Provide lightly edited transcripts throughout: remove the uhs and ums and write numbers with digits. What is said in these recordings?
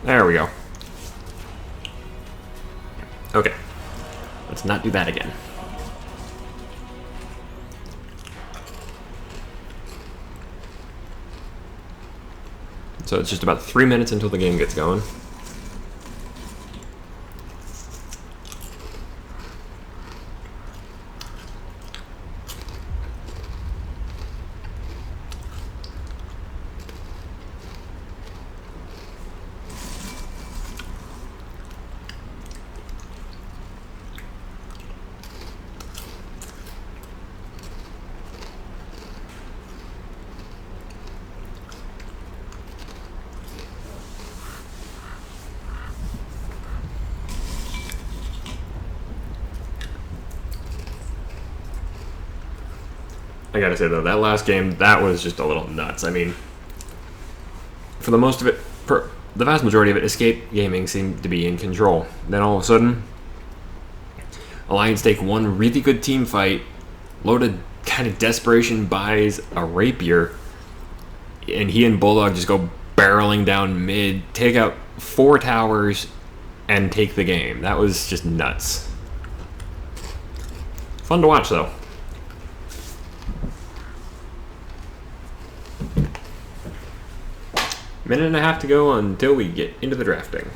There we go. Okay. Let's not do that again. So it's just about 3 minutes until the game gets going. I gotta say though, that last game, that was just a little nuts. I mean, for the most of it, for the vast majority of it, Escape Gaming seemed to be in control. Then all of a sudden, Alliance take one really good team fight, loaded kind of desperation buys a rapier, and he and Bulldog just go barreling down mid, take out 4 towers, and take the game. That was just nuts. Fun to watch though. Minute and a half to go until we get into the drafting.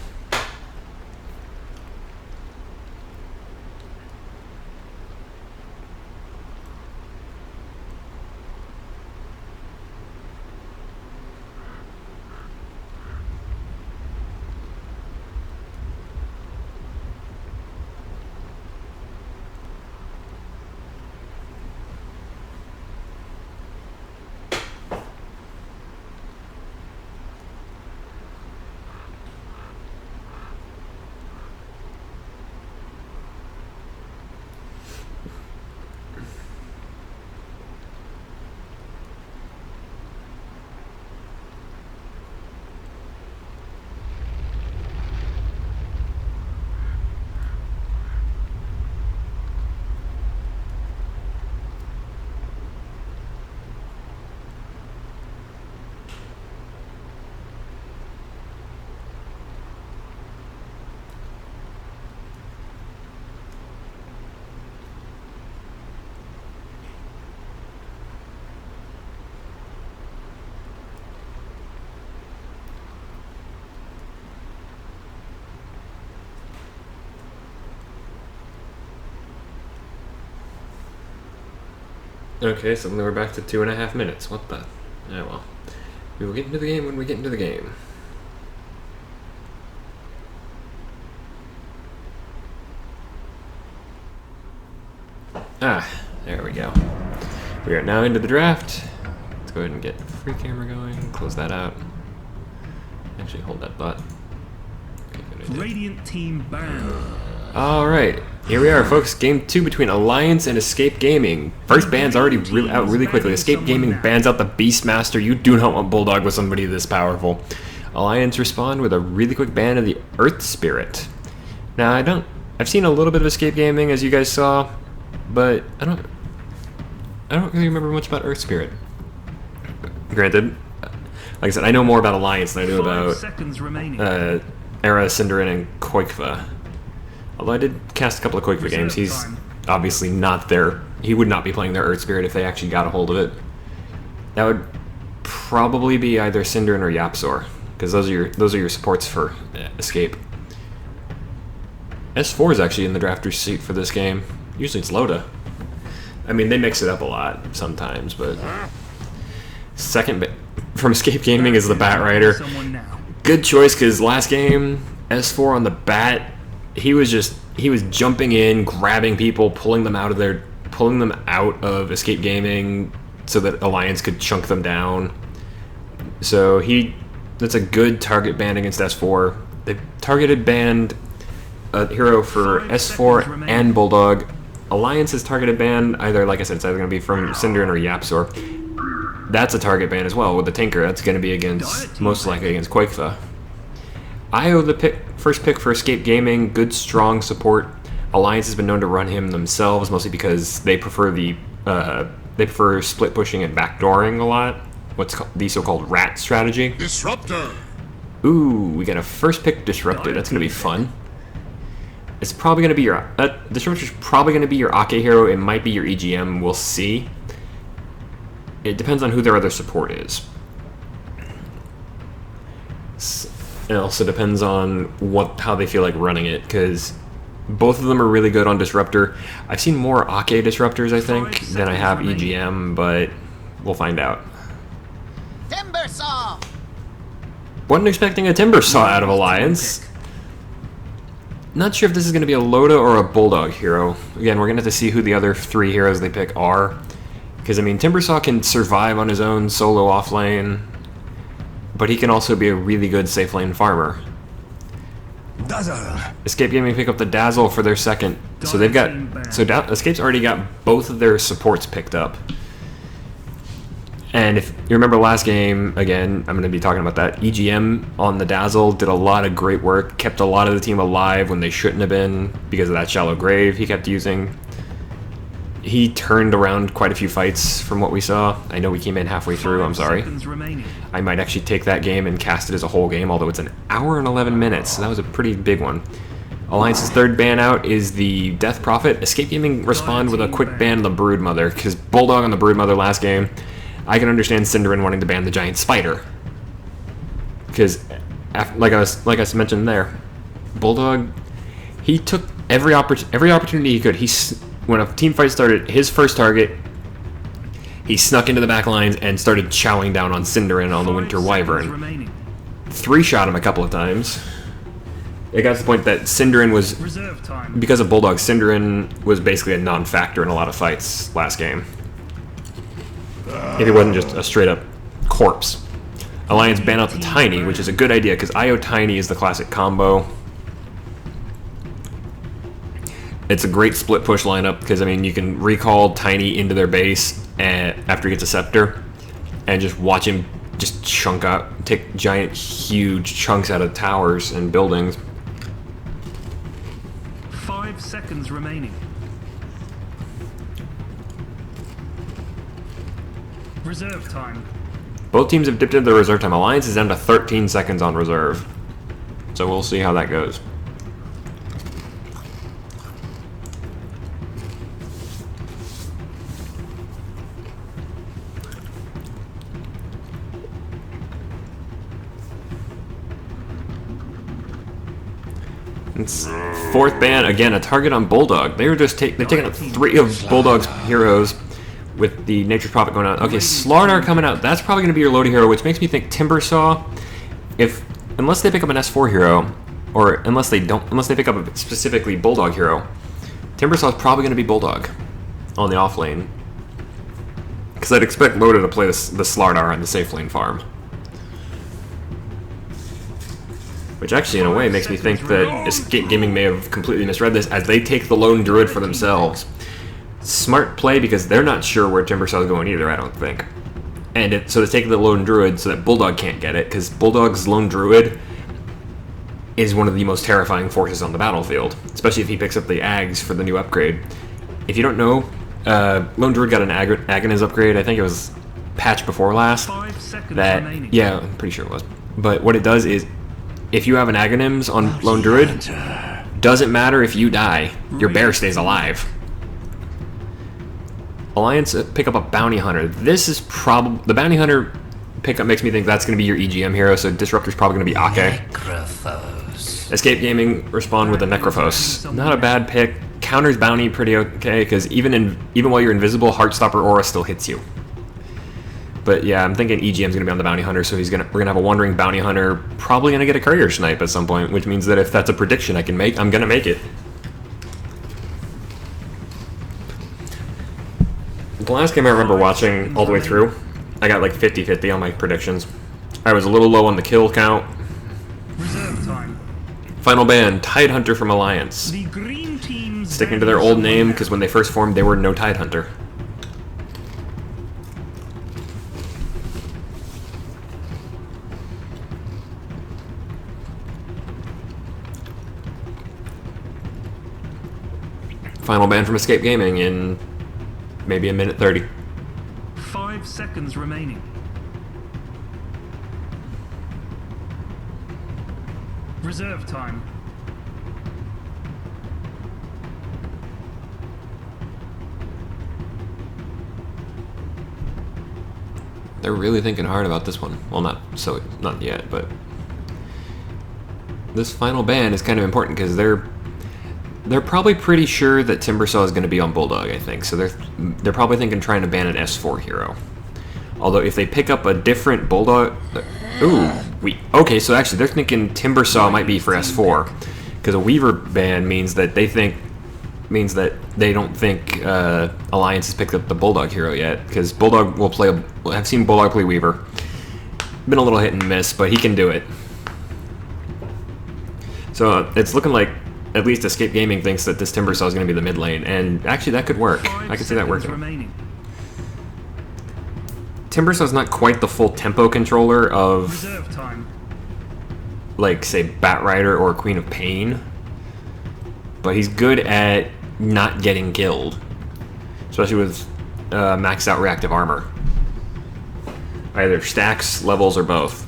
Okay, so we're back to 2.5 minutes. What the? Yeah, well. We will get into the game when we get into the game. Ah, there we go. We are now into the draft. Let's go ahead and get free camera going. Close that out. Actually, hold that thought. Okay, Radiant team banned. Alright, here we are, folks. Game 2 between Alliance and Escape Gaming. First ban's already out really quickly. Escape Gaming bans out the Beastmaster. You do not want Bulldog with somebody this powerful. Alliance respond with a really quick ban of the Earth Spirit. Now, I've seen a little bit of Escape Gaming, as you guys saw, but I don't really remember much about Earth Spirit. Granted, like I said, I know more about Alliance than I do about Era, Cinderin, and Koikva. Although I did cast a couple of Koikva games, he's obviously not there. He would not be playing their Earth Spirit if they actually got a hold of it. That would probably be either Cinderin or Yapzor, because those are your supports for Escape. S4 is actually in the drafter's seat for this game. Usually it's Loda. I mean, they mix it up a lot sometimes, but second from Escape Gaming is the Bat Rider. Good choice, because last game S4 on the Bat. He was jumping in, grabbing people, pulling them out of Escape Gaming so that Alliance could chunk them down. So that's a good target ban against S4. They targeted banned a hero for S4 and Bulldog. Alliance is targeted ban either, like I said, it's either going to be from Cinderin or Yapzor. That's a target ban as well with the Tinker. That's going to be most likely against Koikva. Io, the first pick for Escape Gaming, good strong support. Alliance has been known to run him themselves, mostly because they prefer split pushing and backdooring a lot. The so-called rat strategy. Disruptor. Ooh, we got a first pick disruptor. That's gonna be fun. It's probably gonna be your disruptor's probably gonna be your Ake hero. It might be your EGM. We'll see. It depends on who their other support is. It also depends on how they feel like running it, because both of them are really good on disruptor. I've seen more Ake disruptors, I think, than I have EGM, but we'll find out. Timber saw. Wasn't expecting a timber saw out of Alliance. Not sure if this is going to be a Loda or a Bulldog hero. Again, we're going to have to see who the other 3 heroes they pick are. Because, I mean, Timbersaw can survive on his own solo off lane, but he can also be a really good safe lane farmer. Dazzle. Escape Gaming pick up the Dazzle for their second. So they've got... Escape's already got both of their supports picked up. And if you remember last game, again, I'm going to be talking about that, EGM on the Dazzle did a lot of great work, kept a lot of the team alive when they shouldn't have been because of that shallow grave he kept using. He turned around quite a few fights from what we saw. I know we came in halfway through, I'm sorry. I might actually take that game and cast it as a whole game, although it's an hour and 11 minutes, so that was a pretty big one. Alliance's third ban out is the Death Prophet. Escape Gaming respond with a quick ban of the Broodmother, because Bulldog on the Broodmother last game, I can understand Cinderin wanting to ban the giant spider, because, like I mentioned there, Bulldog, he took every opportunity he could. When a team fight started, his first target, he snuck into the back lines and started chowing down on Cinderin on the Winter Wyvern. 3-shot him a couple of times. It got to the point that Cinderin was, because of Bulldog, Cinderin was basically a non-factor in a lot of fights last game. If he wasn't just a straight-up corpse. Alliance ban out the Tiny, which is a good idea, because IO Tiny is the classic combo. It's a great split push lineup, because, I mean, you can recall Tiny into their base after he gets a Scepter, and just watch him just chunk out, take giant, huge chunks out of towers and buildings. 5 seconds remaining. Reserve time. Both teams have dipped into the reserve time. Alliance is down to 13 seconds on reserve. So we'll see how that goes. It's 4th ban, again, a target on Bulldog. They were just they've taken out 3 of Bulldog's heroes with the Nature's Prophet going out. Okay, Slardar coming out. That's probably going to be your loaded hero, which makes me think Timbersaw, unless they pick up an S4 hero, or unless they pick up a specifically Bulldog hero, Timbersaw is probably going to be Bulldog on the off lane. Because I'd expect Loda to play the Slardar on the safe lane farm. Which actually, in a way, makes me think that Escape Gaming may have completely misread this, as they take the Lone Druid for themselves. Smart play, because they're not sure where Timbersaw is going either, I don't think. And so they take the Lone Druid so that Bulldog can't get it, because Bulldog's Lone Druid is one of the most terrifying forces on the battlefield, especially if he picks up the Ags for the new upgrade. If you don't know, Lone Druid got an Agoniz upgrade, I think it was patch before last. 5 seconds remaining. Yeah, I'm pretty sure it was. But what it does is, if you have an Agonims on Lone Druid, doesn't matter if you die, your bear stays alive. Alliance pick up a Bounty Hunter. This is probably... The Bounty Hunter pickup makes me think that's going to be your EGM hero, so Disruptor's probably going to be Ake. Necrophos. Escape Gaming respond with a Necrophos. Not a bad pick. Counters Bounty pretty okay, because even while you're invisible, Heartstopper Aura still hits you. But yeah, I'm thinking EGM's going to be on the Bounty Hunter, so we're going to have a Wandering Bounty Hunter, probably going to get a Courier Snipe at some point, which means that if that's a prediction I can make, I'm going to make it. The last game I remember watching all the way through, I got like 50-50 on my predictions. I was a little low on the kill count. Reserve time. Final ban, Tidehunter from Alliance. The green team's Sticking to their old name, because when they first formed, they were no Tidehunter. Final ban from Escape Gaming in maybe a minute 30. 5 seconds remaining. Reserve time. They're really thinking hard about this one. Well, not yet, but this final ban is kind of important because they're probably pretty sure that Timbersaw is going to be on Bulldog, I think. So they're probably thinking trying to ban an S4 hero. Although if they pick up a different Bulldog, okay. So actually, they're thinking Timbersaw might be for S4 because a Weaver ban means that they don't think Alliance has picked up the Bulldog hero yet, because Bulldog will play. I've seen Bulldog play Weaver. Been a little hit and miss, but he can do it. So it's looking like at least Escape Gaming thinks that this Timbersaw is going to be the mid lane, and actually that could work. I could see that working. Timbersaw is not quite the full tempo controller of, like, say, Batrider or Queen of Pain, but he's good at not getting killed, especially with maxed out reactive armor. Either stacks, levels, or both.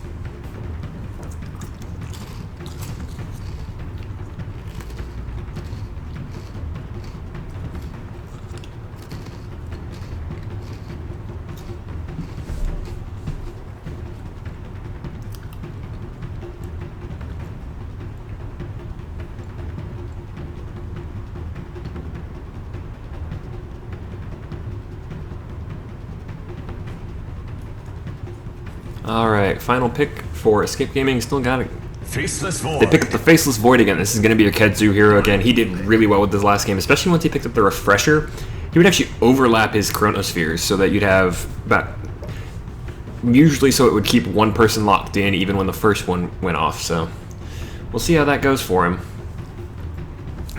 Alright, final pick for Escape Gaming. Still got it. Faceless Void. They pick up the Faceless Void again. This is going to be your Kedzu hero again. He did really well with this last game, especially once he picked up the Refresher. He would actually overlap his Chronospheres so that you'd have about... Usually so it would keep one person locked in even when the first one went off, so... We'll see how that goes for him.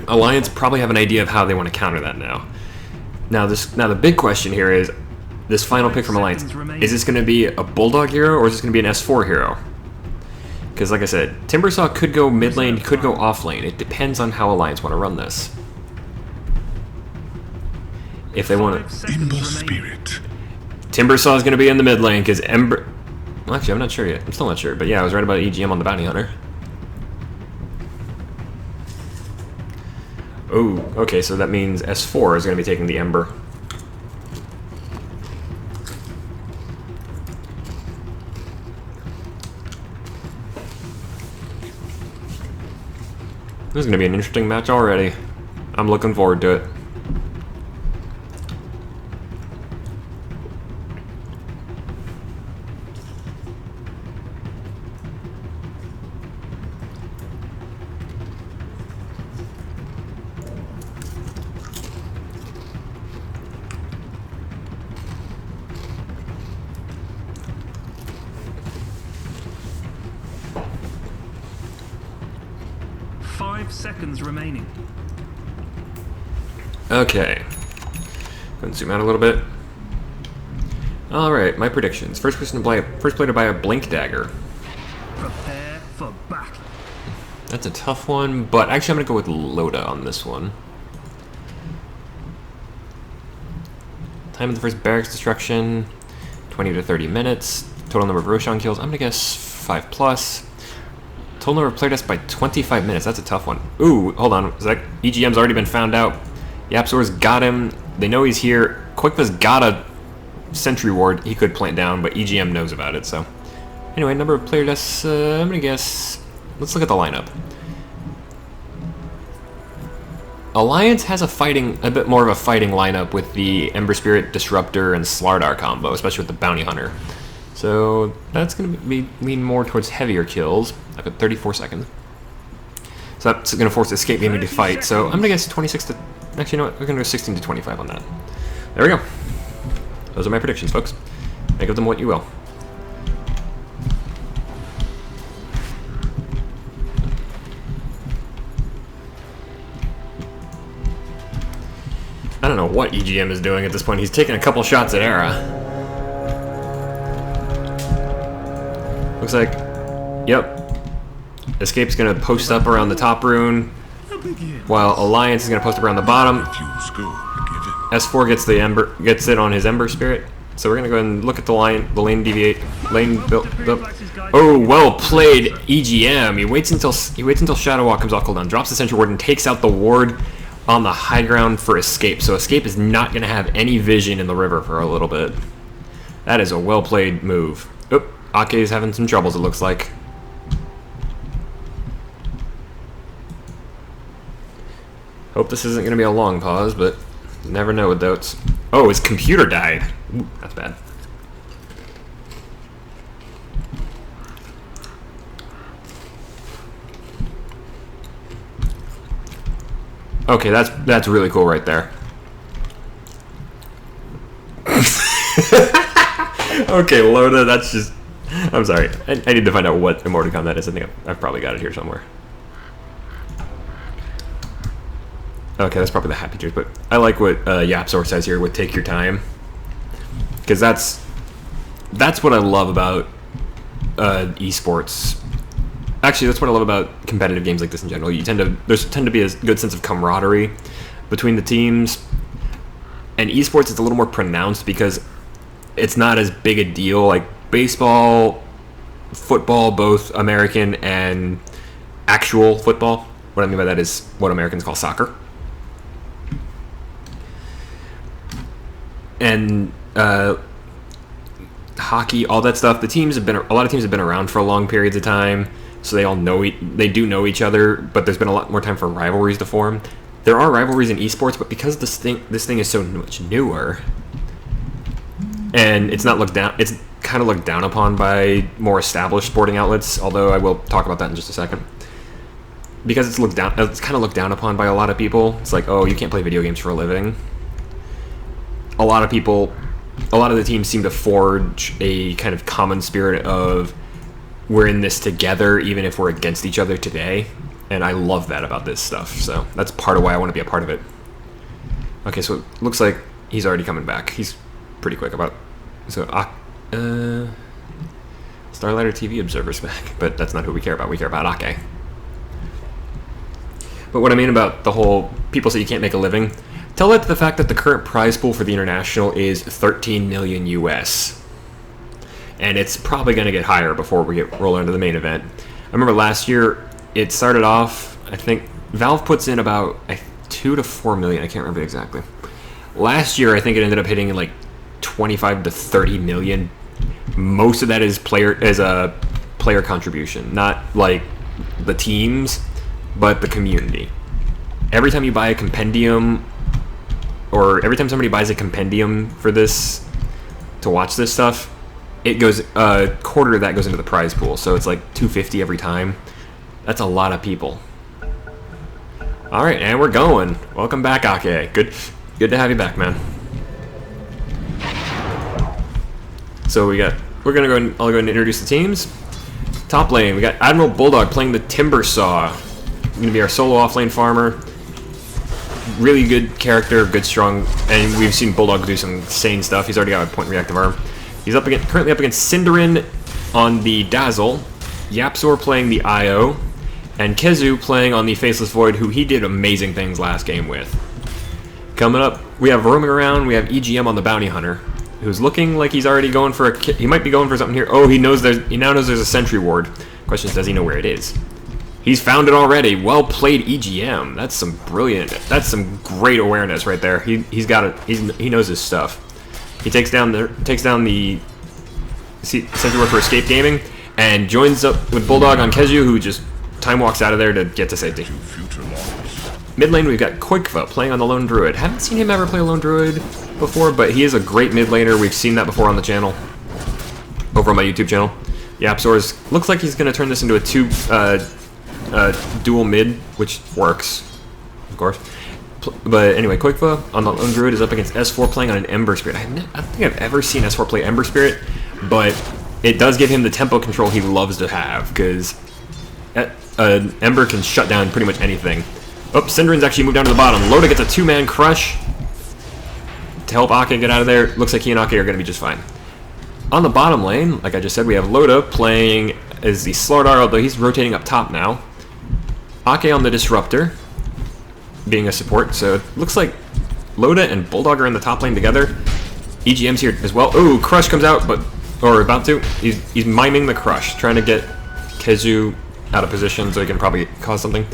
Alliance probably have an idea of how they want to counter that now. Now the big question here is, this final pick from Alliance, is this going to be a Bulldog hero or is this going to be an S4 hero? Because like I said, Timbersaw could go mid lane, could go off lane. It depends on how Alliance want to run this. If they want to... Ember Spirit. Timbersaw is going to be in the mid lane because Ember... Well, actually, I'm not sure yet. I'm still not sure. But yeah, I was right about EGM on the Bounty Hunter. Oh, okay, so that means S4 is going to be taking the Ember. This is going to be an interesting match already. I'm looking forward to it. Seconds remaining. Okay. Go and zoom out a little bit. Alright, my predictions. First player to buy a Blink Dagger. Prepare for battle. That's a tough one, but actually I'm going to go with Loda on this one. Time of the first barracks destruction, 20 to 30 minutes. Total number of Roshan kills, I'm going to guess 5+. Total number of player deaths by 25 minutes. That's a tough one. Ooh, hold on. EGM's already been found out. Yapzor's got him. They know he's here. Quickva's got a sentry ward he could plant down, but EGM knows about it, so... Anyway, number of player deaths, I'm gonna guess... Let's look at the lineup. Alliance has a bit more of a fighting lineup with the Ember Spirit, Disruptor, and Slardar combo, especially with the Bounty Hunter. So that's going to lean more towards heavier kills. I've got 34 seconds. So that's going to force Escape Gaming to fight. So I'm going to guess 26 to... Actually, you know what? We're going to go 16 to 25 on that. There we go. Those are my predictions, folks. Make of them what you will. I don't know what EGM is doing at this point. He's taking a couple shots at Era. Looks like, yep. Escape's gonna post up around the top rune, while Alliance is gonna post up around the bottom. S4 gets it on his Ember Spirit. So we're gonna go ahead and look at the lane deviate. Lane built. Oh, well played, EGM. He waits until Shadow Walk comes off cooldown, drops the Sentry Ward, and takes out the ward on the high ground for Escape. So Escape is not going to have any vision in the river for a little bit. That is a well played move. Oop, Ake is having some troubles, it looks like. Hope this isn't going to be a long pause, but you never know with those. Oh, his computer died. Ooh, that's bad. Okay, that's really cool right there. Okay, Loda, that's just... I'm sorry. I need to find out what emoticon that is. I think I've probably got it here somewhere. Okay, that's probably the happy tears, but I like what Yapsor says here with take your time. Because that's what I love about esports. Actually, that's what I love about competitive games like this in general. There's tend to be a good sense of camaraderie between the teams. And esports is a little more pronounced because it's not as big a deal. Like baseball, football, both American and actual football. What I mean by that is what Americans call soccer. And hockey, all that stuff. A lot of teams have been around for long periods of time, so they all they do know each other. But there's been a lot more time for rivalries to form. There are rivalries in esports, but because this thing is so much newer, and it's not looked down, it's kind of looked down upon by more established sporting outlets. Although I will talk about that in just a second. Because it's kind of looked down upon by a lot of people. It's like, oh, you can't play video games for a living. A lot of the teams seem to forge a kind of common spirit of we're in this together, even if we're against each other today. And I love that about this stuff. So that's part of why I want to be a part of it. Okay, so it looks like he's already coming back. He's pretty quick about. So Starlighter TV Observer's back, but that's not who we care about. We care about Ake. But what I mean about the whole people say you can't make a living, tell that to the fact that the current prize pool for the international is 13 million US. And it's probably going to get higher before we roll into the main event. I remember last year it started off, I think Valve puts in about 2 to 4 million, I can't remember exactly. Last year I think it ended up hitting like 25 to 30 million. Most of that is a player contribution, not like the teams, but the community. Every time you buy a compendium, or every time somebody buys a compendium for this, to watch this stuff, it goes, a quarter of that goes into the prize pool, so it's like $250 every time. That's a lot of people. Alright, and we're going. Welcome back, Ake. Good to have you back, man. So I'll go ahead and introduce the teams. Top lane, we got Admiral Bulldog playing the Timber Saw. Going to be our solo offlane farmer. Really good character, good strong, and we've seen Bulldog do some insane stuff. He's already got a point reactive arm. He's currently up against Cinderin on the Dazzle, Yapsor playing the IO, and Kezu playing on the Faceless Void, who he did amazing things last game with. Coming up, we have roaming around. We have EGM on the Bounty Hunter, who's looking like he's already going for he might be going for something here. Oh, he now knows there's a Sentry Ward. Question is, does he know where it is? He's found it already. Well played, EGM. That's some great awareness right there. He's got it. He knows his stuff. He takes down the Sentry Ward for Escape Gaming and joins up with Bulldog on Keju, who just time walks out of there to get to safety. Mid lane, we've got Koikva playing on the Lone Druid. Haven't seen him ever play a Lone Druid before, but he is a great mid laner. We've seen that before on the channel, over on my YouTube channel. Yapsor's looks like he's going to turn this into a dual mid, which works, of course. But anyway, Koikva on the Lone Druid is up against S4 playing on an Ember Spirit. I don't think I've ever seen S4 play Ember Spirit, but it does give him the tempo control he loves to have, because Ember can shut down pretty much anything. Oh, Cinderin's actually moved down to the bottom. Loda gets a two-man crush to help Ake get out of there. Looks like he and Ake are going to be just fine. On the bottom lane, like I just said, we have Loda playing as the Slardar, although he's rotating up top now. Ake on the Disruptor, being a support, so it looks like Loda and Bulldog are in the top lane together. EGM's here as well. Ooh, Crush comes out, but or about to. He's miming the crush, trying to get Kezu out of position so he can probably cause something.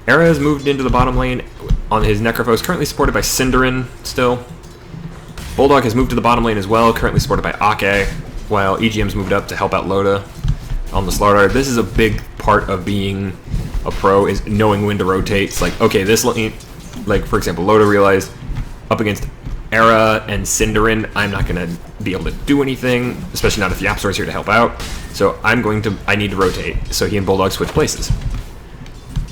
Era has moved into the bottom lane on his Necrophos, currently supported by Cinderin still. Bulldog has moved to the bottom lane as well, currently supported by Ake, while EGM's moved up to help out Loda on the Slardar. This is a big part of being a pro, is knowing when to rotate. It's like, okay, this lane, like for example, Loda realized up against Era and Cinderin, I'm not going to be able to do anything, especially not if Yapzor's here to help out. So I need to rotate. So he and Bulldog switch places.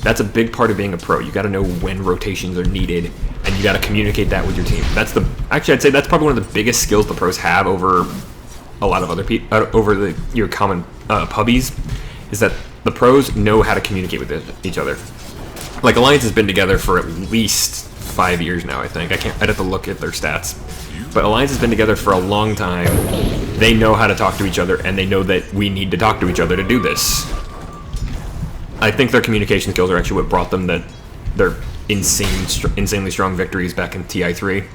That's a big part of being a pro. You got to know when rotations are needed, and you got to communicate that with your team. Actually, I'd say that's probably one of the biggest skills the pros have over a lot of other people, over your common pubbies, is that the pros know how to communicate with each other. Like Alliance has been together for at least 5 years now, I think. I'd have to look at their stats. But Alliance has been together for a long time. They know how to talk to each other, and they know that we need to talk to each other to do this. I think their communication skills are actually what brought them their insanely strong victories back in TI3.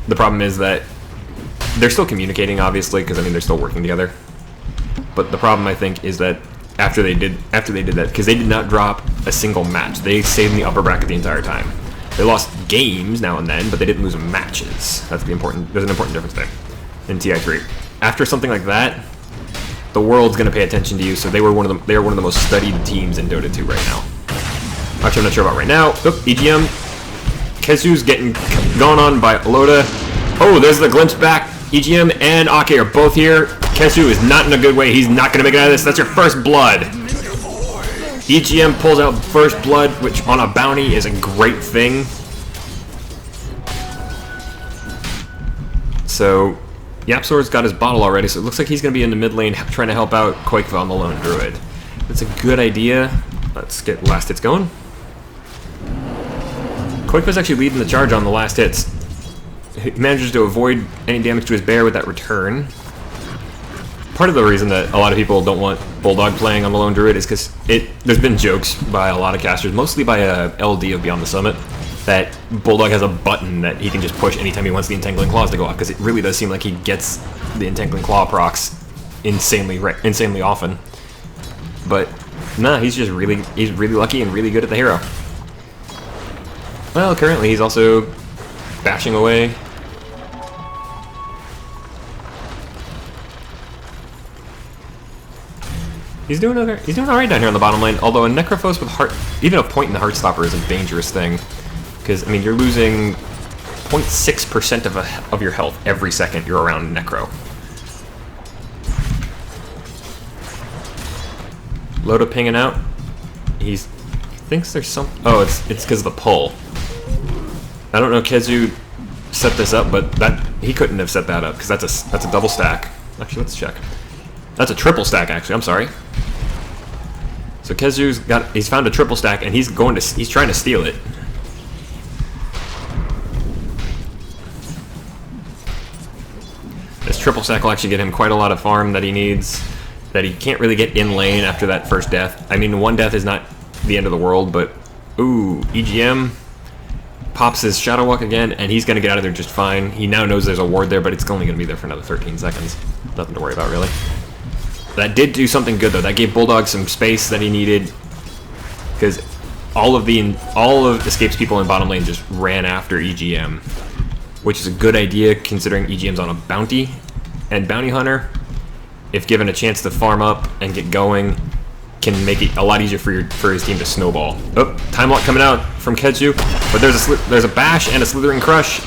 The problem is that they're still communicating, obviously, because I mean they're still working together. But the problem, I think, is that after they did that, because they did not drop a single match. They stayed in the upper bracket the entire time. They lost games now and then, but they didn't lose matches. There's an important difference there in TI3. After something like that, the world's going to pay attention to you. So they are one of the most studied teams in Dota 2 right now. Actually, I'm not sure about right now. Oop, EGM. Kezu's getting gone on by Loda. Oh, there's the glimpse back. EGM and Ake are both here. Kezu is not in a good way. He's not going to make it out of this. That's your first blood. EGM pulls out first blood, which on a bounty is a great thing. So Yapzor's got his bottle already, so it looks like he's going to be in the mid lane trying to help out Quakeva on the Lone Druid. That's a good idea. Let's get last hits going. Quakeva's actually leading the charge on the last hits. He manages to avoid any damage to his bear with that return. Part of the reason that a lot of people don't want Bulldog playing on the Lone Druid is because there's been jokes by a lot of casters, mostly by LD of Beyond the Summit, that Bulldog has a button that he can just push anytime he wants the Entangling Claws to go off, because it really does seem like he gets the Entangling Claw procs insanely often. But nah, he's really lucky and really good at the hero. Well, currently he's also bashing away. He's doing all right down here on the bottom lane. Although a Necrophos with even a point in the Heartstopper is a dangerous thing, because I mean you're losing 0.6% of your health every second you're around Necro. Loda pinging out. He thinks there's some. Oh, it's because of the pull. I don't know. Kezu set this up, but he couldn't have set that up because that's a double stack. Actually, let's check. That's a triple stack. Actually, I'm sorry. So he's found a triple stack and he's trying to steal it. This triple stack will actually get him quite a lot of farm that he needs, that he can't really get in lane after that first death. I mean, one death is not the end of the world, but ooh, EGM pops his Shadow Walk again, and he's going to get out of there just fine. He now knows there's a ward there, but it's only going to be there for another 13 seconds. Nothing to worry about, really. That did do something good, though. That gave Bulldog some space that he needed, because all of Escape's people in bottom lane just ran after EGM, which is a good idea considering EGM's on a bounty, and Bounty Hunter, if given a chance to farm up and get going, can make it a lot easier for his team to snowball. Oh, Time Lock coming out from Kezu, but there's a bash and a Slithering Crush.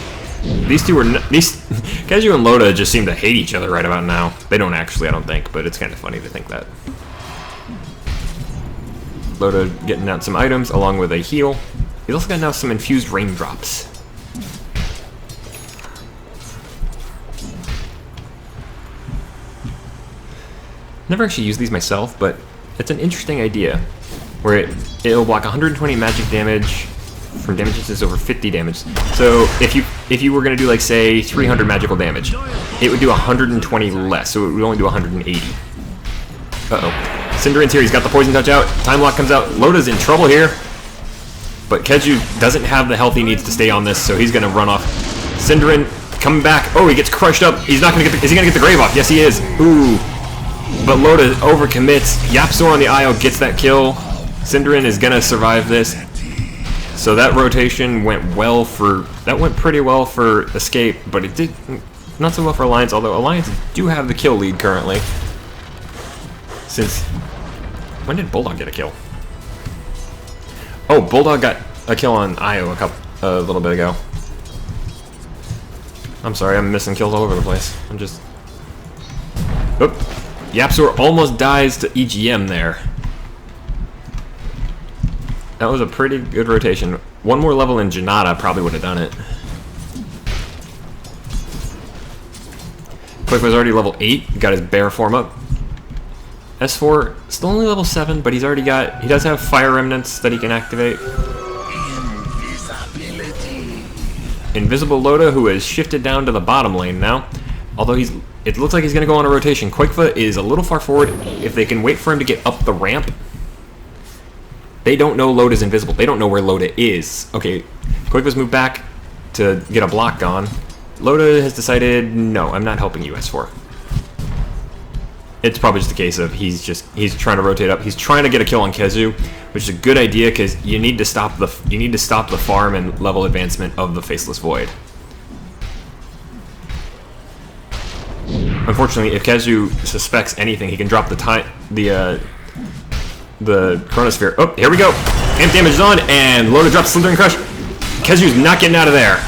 Kezu and Loda just seem to hate each other right about now. They don't actually, I don't think, but it's kind of funny to think that. Loda getting out some items along with a heal. He's also got now some infused raindrops. Never actually used these myself, but it's an interesting idea, where it'll block 120 magic damage from damages over 50 damage. So if you were going to do, like, say 300 magical damage, it would do 120 less, so it would only do 180. Uh-oh. Cinderen's here, he's got the Poison Touch out, Time Lock comes out, Loda's in trouble here, but Kezu doesn't have the health he needs to stay on this, so he's going to run off. Cinderen coming back. Oh, he gets crushed up. He's not gonna get. Is he gonna get the grave off? Yes, he is. Ooh. But Loda overcommits. YapzOr on the IO gets that kill. Synderen is gonna survive this. So that rotation went well for. That went pretty well for Escape, but it did not so well for Alliance. Although Alliance do have the kill lead currently. Since when did Bulldog get a kill? Oh, Bulldog got a kill on IO a little bit ago. I'm sorry, I'm missing kills all over the place. I'm just... Oop. YapzOr almost dies to EGM there. That was a pretty good rotation. One more level in Janata probably would have done it. Quick was already level 8, got his bear form up. S4, still only level 7, but he's already got... He does have fire remnants that he can activate. Invisible Loda, who has shifted down to the bottom lane now. Although it looks like he's going to go on a rotation. Quakefa is a little far forward. If they can wait for him to get up the ramp, they don't know Loda's invisible. They don't know where Loda is. Okay, Quakefa's moved back to get a block gone. Loda has decided, no, I'm not helping you, S4. It's probably just a case of he's trying to rotate up. He's trying to get a kill on Kezu, which is a good idea because you need to stop the farm and level advancement of the Faceless Void. Unfortunately, if Kezu suspects anything, he can drop the Chronosphere. Oh, here we go. Amp damage is on, and Loda drops Slithering Crush. Kezu's not getting out of there.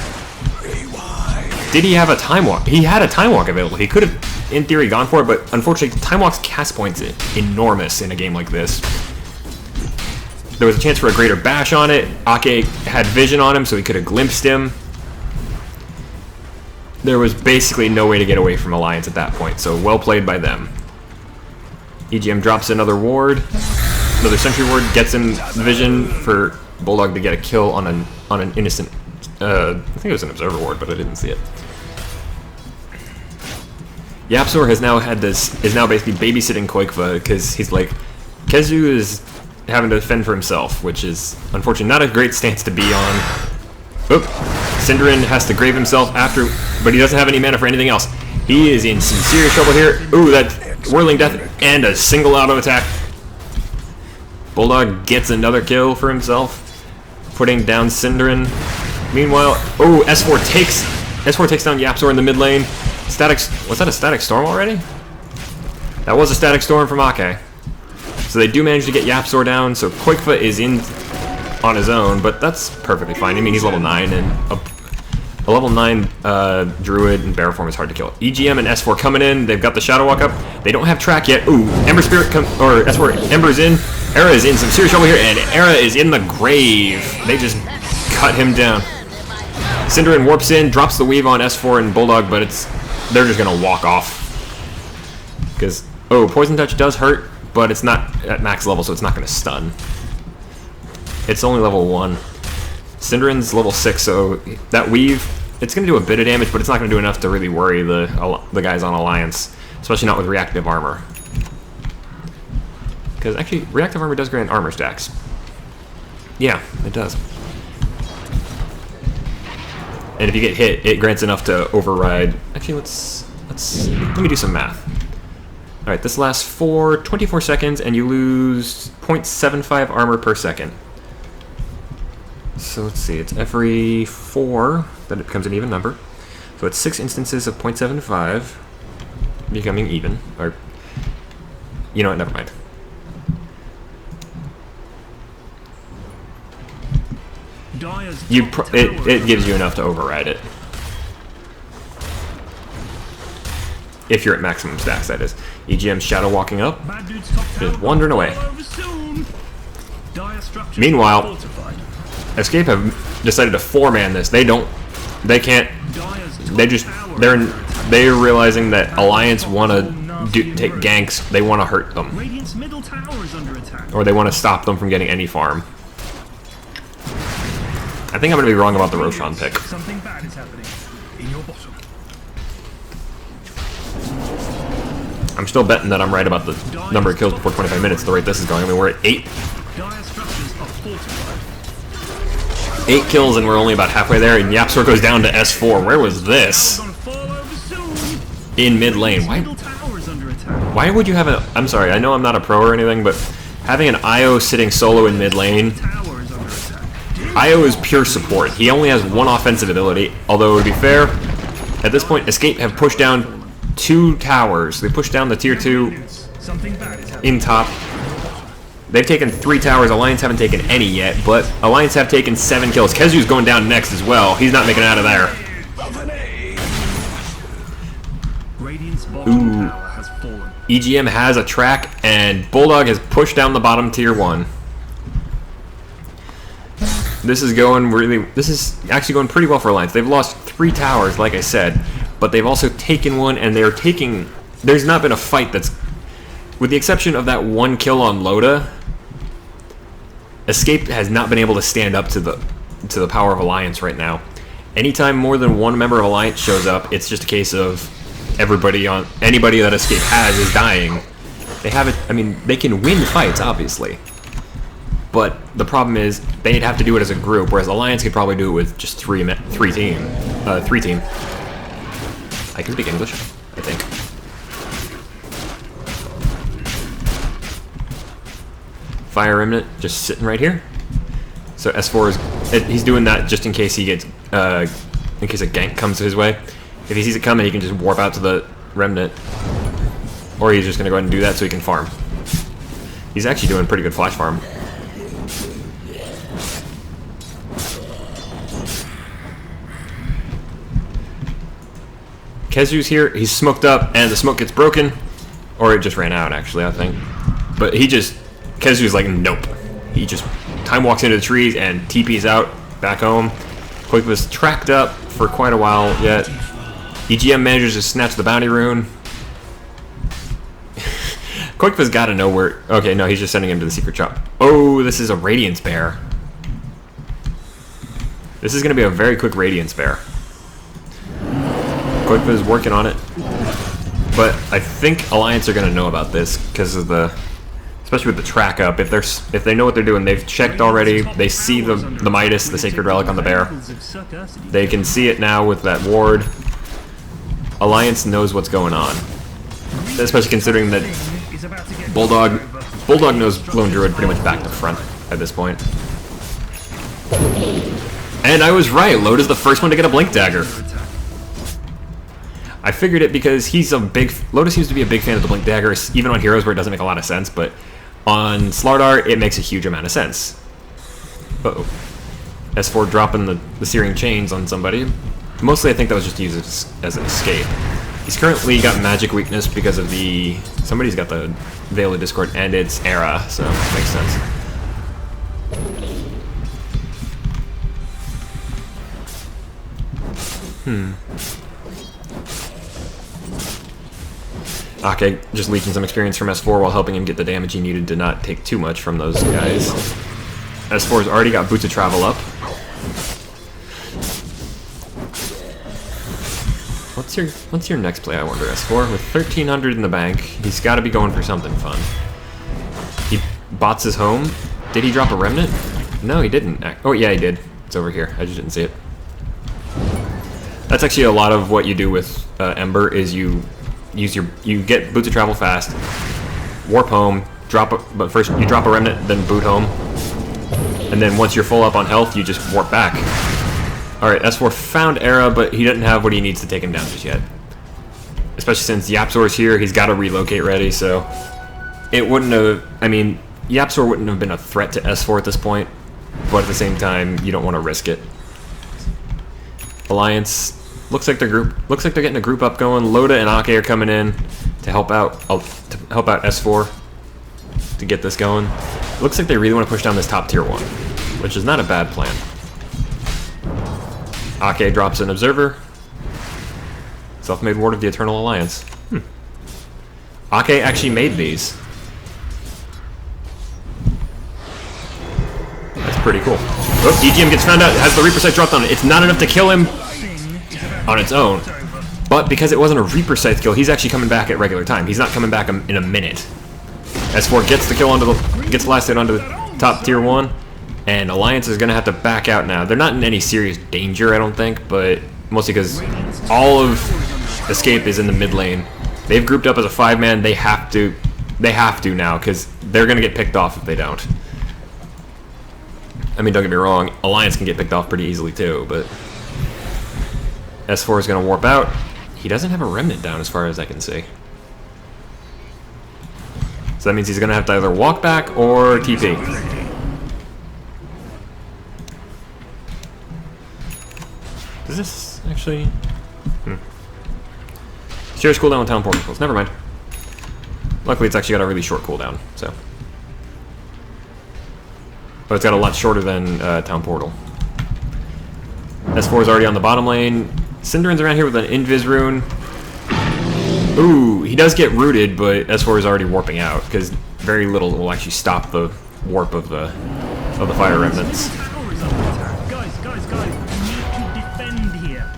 Did he have a Time Walk? He had a Time Walk available. He could have, in theory, gone for it, but unfortunately, Time Walk's cast points are enormous in a game like this. There was a chance for a greater bash on it. Ake had vision on him, so he could have glimpsed him. There was basically no way to get away from Alliance at that point, so well played by them. EGM drops another ward. Another Sentry Ward gets him the vision for Bulldog to get a kill on an innocent... I think it was an Observer Ward, but I didn't see it. YapzOr is now basically babysitting Quakefa because he's like, Kezu is having to defend for himself, which is unfortunately not a great stance to be on. Oop. Synderen has to grave himself after, but he doesn't have any mana for anything else. He is in some serious trouble here. Ooh, that Whirling Death and a single auto attack. Bulldog gets another kill for himself, putting down Synderen. Meanwhile, oh, S4 takes down YapzOr in the mid lane. Was that a Static Storm already? That was a Static Storm from Ake. So they do manage to get YapzOr down, so Quakefa is in on his own, but that's perfectly fine. I mean, he's level 9, and a level 9 Druid and Bear form is hard to kill. EGM and S4 coming in, they've got the Shadow Walk up. They don't have track yet. Ooh, Ember Spirit, or S4, Ember's in. Era is in some serious trouble here, and Era is in the grave. They just cut him down. Synderen warps in, drops the weave on S4 and Bulldog, but they're just gonna walk off. Because, oh, Poison Touch does hurt, but it's not at max level, so it's not gonna stun. It's only level 1. Synderen's level 6, so that weave, it's gonna do a bit of damage, but it's not gonna do enough to really worry the guys on Alliance, especially not with reactive armor. Because actually, reactive armor does grant armor stacks. Yeah, it does. And if you get hit, it grants enough to override. Actually, let me do some math. All right, this lasts for 24 seconds, and you lose 0.75 armor per second. So let's see, it's every 4 that it becomes an even number. So it's 6 instances of 0.75 becoming even. Or, you know what? Never mind. It gives you enough to override it. If you're at maximum stacks, that is. EGM's Shadow walking up, just wandering away. Meanwhile, Escape have decided to 4-man this. They're realizing that Alliance want to take ganks. They want to hurt them, or they want to stop them from getting any farm. I think I'm going to be wrong about the Roshan pick. Something bad is happening in your bottom. I'm still betting that I'm right about the number of kills before 25 minutes, the rate this is going. I mean, we're at 8. Dire structures are fortified. 8 kills and we're only about halfway there, and Yapsor goes down to S4. Where was this? In mid lane. Why would you have a... I'm sorry, I know I'm not a pro or anything, but having an IO sitting solo in mid lane... IO is pure support. He only has one offensive ability, although to be fair, at this point, Escape have pushed down 2 towers. They pushed down the tier 2 in top. They've taken 3 towers. Alliance haven't taken any yet, but Alliance have taken 7 kills. Kezu's going down next as well. He's not making it out of there. Ooh. EGM has a track, and Bulldog has pushed down the bottom tier 1. This is actually going pretty well for Alliance. They've lost 3 towers, like I said, but they've also taken 1, and they're taking... There's not been a fight that's... With the exception of that 1 kill on LOTA, Escape has not been able to stand up to the power of Alliance right now. Anytime more than 1 member of Alliance shows up, it's just a case of anybody that Escape has is dying. They have it. I mean, they can win fights, obviously, but the problem is they'd have to do it as a group, whereas Alliance could probably do it with just 3 team. I can speak English, I think. Fire Remnant just sitting right here. So S4 is he's doing that just in case he gets in case a gank comes his way. If he sees it coming, he can just warp out to the Remnant, or he's just gonna go ahead and do that so he can farm. He's actually doing pretty good flash farm. Kezu's here. He's smoked up, and the smoke gets broken, or it just ran out. Actually, I think, but Kezu's like, nope. He just time walks into the trees and TP's out back home. Quick was tracked up for quite a while yet. EGM manages to snatch the bounty rune. Quick's got to know where... Okay, no, he's just sending him to the secret shop. Oh, this is a Radiance Bear. This is going to be a very quick Radiance Bear. Quick is working on it. But I think Alliance are going to know about this because of the... Especially with the track up, if they know what they're doing, they've checked already. They see the Midas, the Sacred Relic on the bear. They can see it now with that ward. Alliance knows what's going on, especially considering that Bulldog knows Lone Druid pretty much back to front at this point. And I was right. Loda's the first one to get a Blink Dagger. I figured it because Loda seems to be a big fan of the Blink Dagger, even on heroes where it doesn't make a lot of sense, but on Slardar, it makes a huge amount of sense. Uh-oh. S4 dropping the Searing Chains on somebody. Mostly I think that was just used as an escape. He's currently got magic weakness because of somebody's got the Veil of Discord, and it's Era, so it makes sense. Okay, just leeching some experience from S4 while helping him get the damage he needed to not take too much from those guys. S4's already got Boots of Travel up. What's your next play, I wonder, S4? With 1,300 in the bank, he's got to be going for something fun. He bots his home. Did he drop a Remnant? No, he didn't. Oh, yeah, he did. It's over here. I just didn't see it. That's actually a lot of what you do with Ember, is you get Boots of Travel fast, warp home, but first you drop a Remnant, then boot home, and then once you're full up on health, you just warp back. Alright, S4 found Era, but he doesn't have what he needs to take him down just yet. Especially since Yapsor's here, he's got to relocate ready, so it wouldn't have... I mean, Yapsor wouldn't have been a threat to S4 at this point, but at the same time, you don't want to risk it. Alliance... Looks like they're getting a group up going. Loda and Ake are coming in to help out S4 to get this going. Looks like they really want to push down this top tier 1, which is not a bad plan. Ake drops an Observer. Self-made Ward of the Eternal Alliance. Ake actually made these. That's pretty cool. Oh, EGM gets found out. It has the Reaper Sight dropped on it. It's not enough to kill him on its own, but because it wasn't a Reaper Scythe kill, he's actually coming back at regular time. He's not coming back in a minute. S4 gets the kill gets blasted onto the top tier 1. And Alliance is going to have to back out now. They're not in any serious danger, I don't think, but mostly because all of Escape is in the mid lane. They've grouped up as a 5-man. They have to now, because they're going to get picked off if they don't. I mean, don't get me wrong, Alliance can get picked off pretty easily too, but S4 is going to warp out. He doesn't have a remnant down as far as I can see. So that means he's going to have to either walk back or TP. Does this actually... Shares cooldown with town portals. Never mind. Luckily, it's actually got a really short cooldown, so... But it's got a lot shorter than town portal. S4 is already on the bottom lane. Cinderon's around here with an invis rune. Ooh, he does get rooted, but S4 is already warping out, because very little will actually stop the warp of the fire remnants.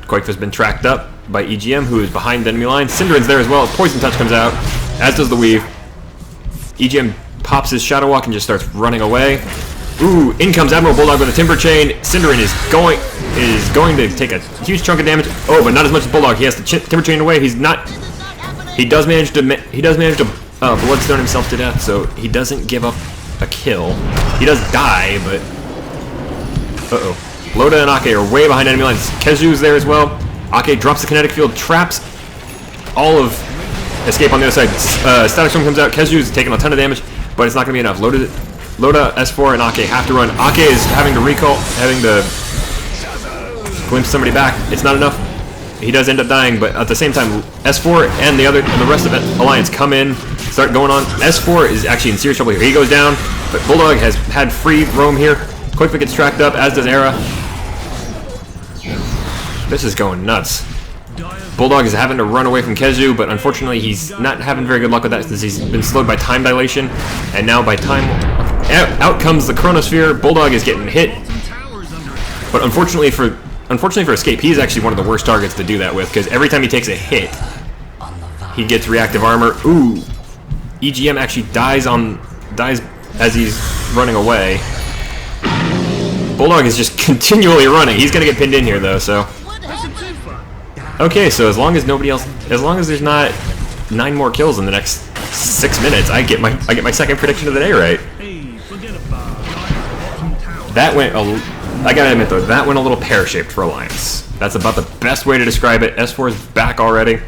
Quake has been tracked up by EGM, who is behind the enemy line. Cinderon's there as well. Poison Touch comes out, as does the Weave. EGM pops his Shadow Walk and just starts running away. Ooh, in comes Admiral Bulldog with a Timber Chain. Cinderon is going to take a huge chunk of damage. Oh, but not as much as Bulldog. He has to Timber Chain away. He does manage to bloodstone himself to death, so he doesn't give up a kill. He does die, but uh-oh. Loda and Ake are way behind enemy lines. Kezu's there as well. Ake drops the kinetic field, traps all of Escape on the other side. Static Storm comes out. Kezu's taking a ton of damage, but it's not going to be enough. Loda, S4, and Ake have to run. Ake is having to recall, having to glimpse somebody back. It's not enough. He does end up dying, but at the same time, S4 and the rest of Alliance come in, start going on. S4 is actually in serious trouble here. He goes down, but Bulldog has had free roam here. Quickly gets tracked up, as does Era. This is going nuts. Bulldog is having to run away from Kezu, but unfortunately he's not having very good luck with that since he's been slowed by time dilation, and now by time... Out comes the Chronosphere. Bulldog is getting hit, but unfortunately for Escape, he's actually one of the worst targets to do that with, because every time he takes a hit, he gets reactive armor. Ooh, EGM actually dies as he's running away. Bulldog is just continually running. He's gonna get pinned in here though, so. Okay, so as long as there's not 9 more kills in the next 6 minutes, I get my second prediction of the day right. That went I gotta admit though, that went a little pear-shaped for Alliance. That's about the best way to describe it. S4 is back already.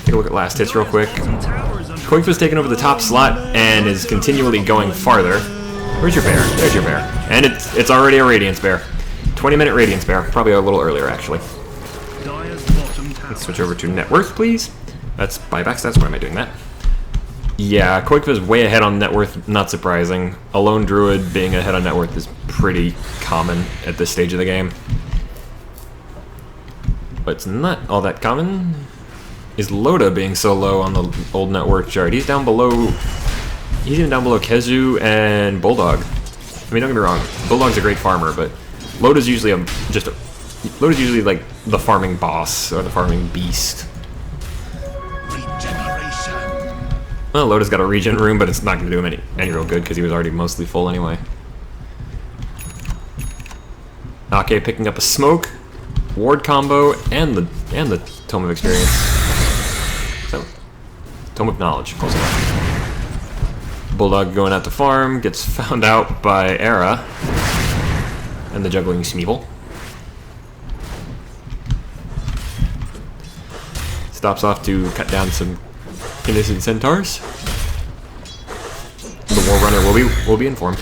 Take a look at last hits real quick. Quake was taking over the top slot and is continually going farther. Where's your bear? There's your bear. And it's already a Radiance bear. 20-minute Radiance bear. Probably a little earlier, actually. Let's switch over to net worth, please. That's buyback stats. Why am I doing that? Yeah, Quake is way ahead on net worth. Not surprising. A lone druid being ahead on net worth is pretty common at this stage of the game. What's not all that common is Loda being so low on the old net worth chart. He's down below... He's even down below Kezu and Bulldog. I mean, don't get me wrong, Bulldog's a great farmer, but Loda's usually Loda's usually like the farming boss or the farming beast. Well, Loda's got a regen room, but it's not going to do him any real good because he was already mostly full anyway. Ake picking up a smoke, ward combo, and the Tome of Experience. So, Tome of Knowledge, close enough. Bulldog going out to farm, gets found out by Era and the juggling Smeeble. Stops off to cut down some innocent centaurs. The War Runner will be informed.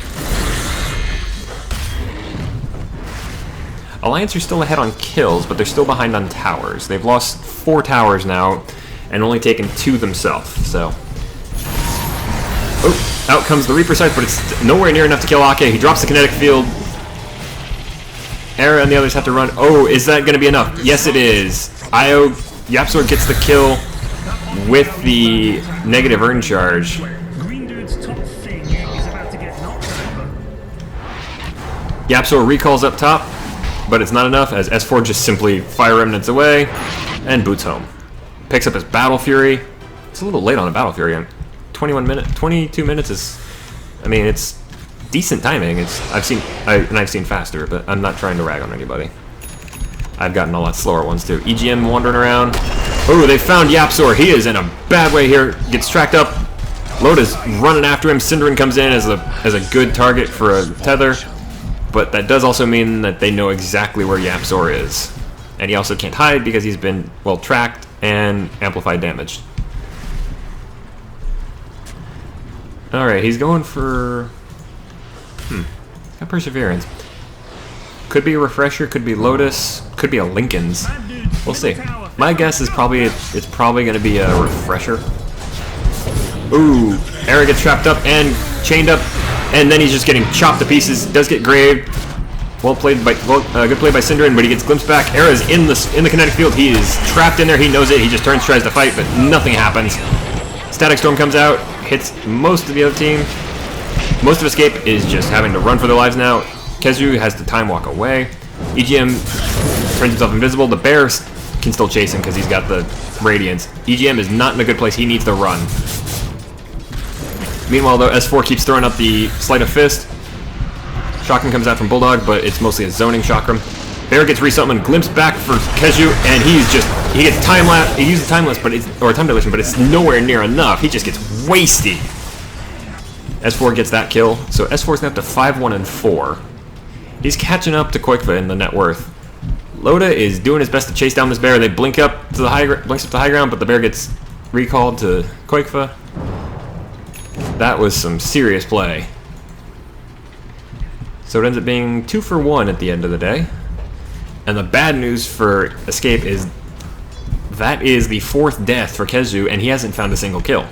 Alliance are still ahead on kills, but they're still behind on towers. They've lost 4 towers now and only taken 2 themselves, so... Oh, out comes the Reaper Scythe, but it's nowhere near enough to kill Ake. He drops the kinetic field. Era and the others have to run. Oh, is that going to be enough? Yes, it is. Yapsor gets the kill with the negative urn charge. Yapsor recalls up top, but it's not enough as S4 just simply fire remnants away and boots home. Picks up his Battle Fury. It's a little late on a Battle Fury. 22 minutes is, I mean, it's decent timing. I've seen faster, but I'm not trying to rag on anybody. I've gotten a lot slower ones too. EGM wandering around. Oh, they found Yapzor. He is in a bad way here. Gets tracked up. Loda's running after him. Synderen comes in as a good target for a tether, but that does also mean that they know exactly where Yapzor is, and he also can't hide because he's been well tracked and amplified damaged. All right, he's going for got Perseverance. Could be a Refresher, could be Lotus, could be a Lincoln's. We'll see. My guess is it's probably going to be a Refresher. Ooh, Era gets trapped up and chained up, and then he's just getting chopped to pieces. Does get graved. Good play by Synderen, but he gets glimpsed back. Era's in the kinetic field. He is trapped in there. He knows it. He just tries to fight, but nothing happens. Static Storm comes out, hits most of the other team. Most of Escape is just having to run for their lives now. Kezu has to time walk away. EGM turns himself invisible. The bear can still chase him because he's got the Radiance. EGM is not in a good place. He needs to run. Meanwhile, though, S4 keeps throwing up the Sleight of Fist. Chakram comes out from Bulldog, but it's mostly a zoning Chakram. Bear gets resummoned, glimpsed back for Kezu, and he gets time lapse. He uses time lapse, or time dilation, but it's nowhere near enough. He just gets wasted. S4 gets that kill, so S4's now up to 5-1 and 4. He's catching up to Koikva in the net worth. Loda is doing his best to chase down this bear. They blinks up to the high ground, but the bear gets recalled to Koikva. That was some serious play. So it ends up being 2 for 1 at the end of the day. And the bad news for Escape is that is the 4th death for Kezu, and he hasn't found a single kill.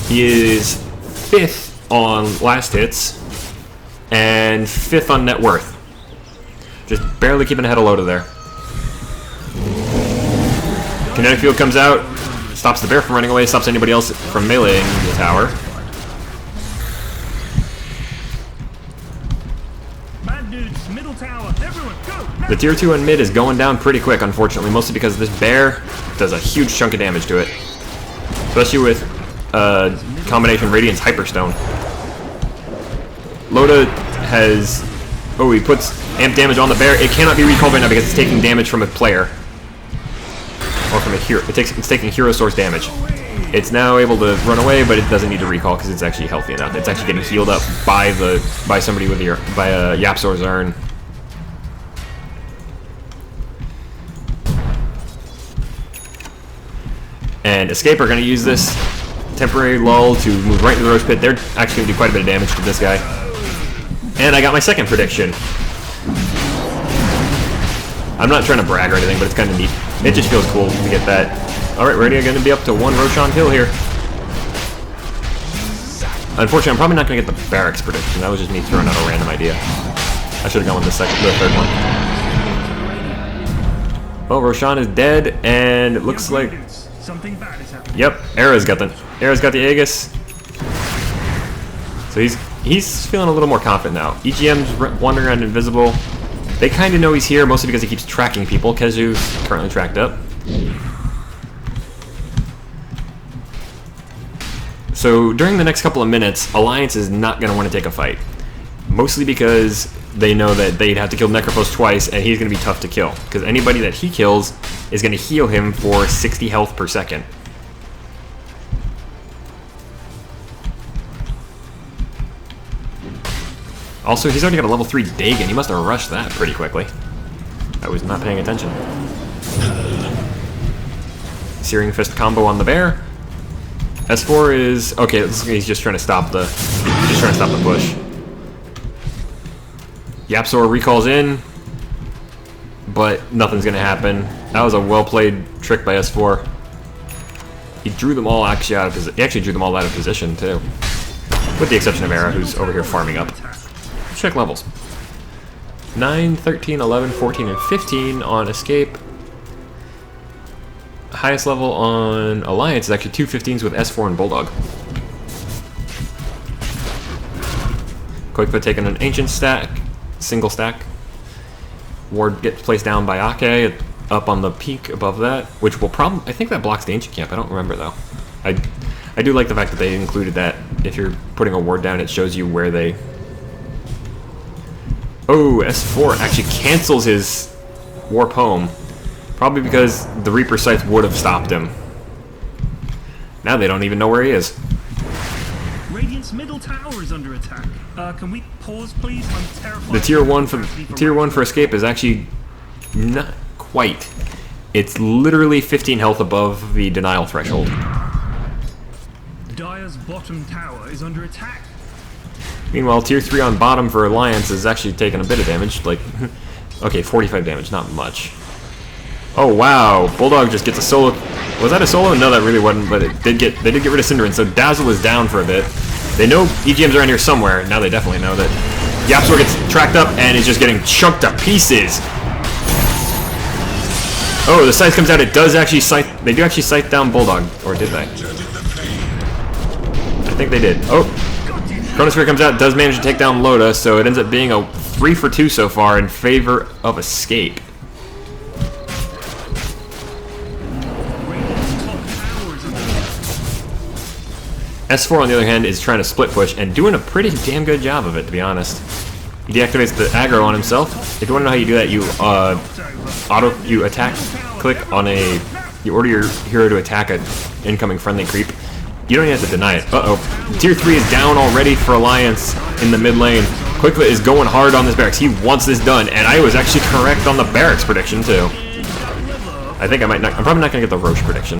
He is 5th on last hits and 5th on net worth. Just barely keeping ahead of Loda there. Kinetic Field comes out, stops the bear from running away, stops anybody else from meleeing the tower. The tier 2 on mid is going down pretty quick, unfortunately, mostly because this bear does a huge chunk of damage to it. Especially with combination Radiance Hyperstone. Loda has... Oh, he puts amp damage on the bear. It cannot be recalled right now because it's taking damage from a player. Or from a hero. It's taking hero source damage. It's now able to run away, but it doesn't need to recall because it's actually healthy enough. It's actually getting healed up by somebody with Yapzor's urn. And Escape are going to use this temporary lull to move right into the Roach Pit. They're actually going to do quite a bit of damage to this guy. And I got my second prediction. I'm not trying to brag or anything, but it's kind of neat. It just feels cool to get that. Alright, we're going to be up to 1 Roshan kill here. Unfortunately, I'm probably not going to get the Barracks prediction. That was just me throwing out a random idea. I should have gone with the third one. Well, Roshan is dead, and it looks like... Something bad is happening. Yep, Era's got the Aegis. So he's feeling a little more confident now. EGM's wandering around invisible. They kind of know he's here, mostly because he keeps tracking people. Kezu's currently tracked up. So during the next couple of minutes, Alliance is not going to want to take a fight. Mostly because they know that they'd have to kill Necrophos twice, and he's going to be tough to kill. Because anybody that he kills is going to heal him for 60 health per second. Also, he's already got a level 3 Dagon. He must have rushed that pretty quickly. I was not paying attention. Searing Fist combo on the bear. S4 is... Okay, he's just trying to stop the... push. Yapzor recalls in, but nothing's going to happen. That was a well-played trick by S4. He drew them all actually out of position. He actually drew them all out of position, too. With the exception of Era, who's over here farming up. Let's check levels. 9, 13, 11, 14, and 15 on Escape. Highest level on Alliance is actually 2 15s with S4 and Bulldog. Koikva taking an Ancient stack. Single stack. Ward gets placed down by Ake up on the peak above that, which will probably... I think that blocks the Ancient Camp. I don't remember, though. I do like the fact that they included that. If you're putting a ward down, it shows you where they... Oh, S4 actually cancels his Warp Home. Probably because the Reaper Scythe would have stopped him. Now they don't even know where he is. Radiant's middle tower is under attack. Can we pause, please? I'm terrified. The tier 1 for escape is actually not quite. It's literally 15 health above the denial threshold. Dire's bottom tower is under attack. Meanwhile, tier 3 on bottom for Alliance is actually taking a bit of damage. Like, okay, 45 damage, not much. Oh wow, Bulldog just gets a solo. Was that a solo? No, that really wasn't. But they did get rid of Synderen, so Dazzle is down for a bit. They know EGM's around here somewhere. Now they definitely know that. Yapsor gets tracked up and is just getting chunked to pieces. Oh, the scythe comes out. It does actually scythe. They do actually scythe down Bulldog, or did they? I think they did. Oh, Chronosphere comes out. Does manage to take down Loda, so it ends up being a 3 for 2 so far in favor of escape. S4 on the other hand is trying to split push and doing a pretty damn good job of it, to be honest. He deactivates the aggro on himself. If you want to know how you do that, you attack click on you order your hero to attack an incoming friendly creep. You don't even have to deny it. Uh-oh. Tier 3 is down already for Alliance in the mid lane. Quickfoot is going hard on this barracks. He wants this done, and I was actually correct on the barracks prediction too. I think I'm probably not gonna get the Roche prediction.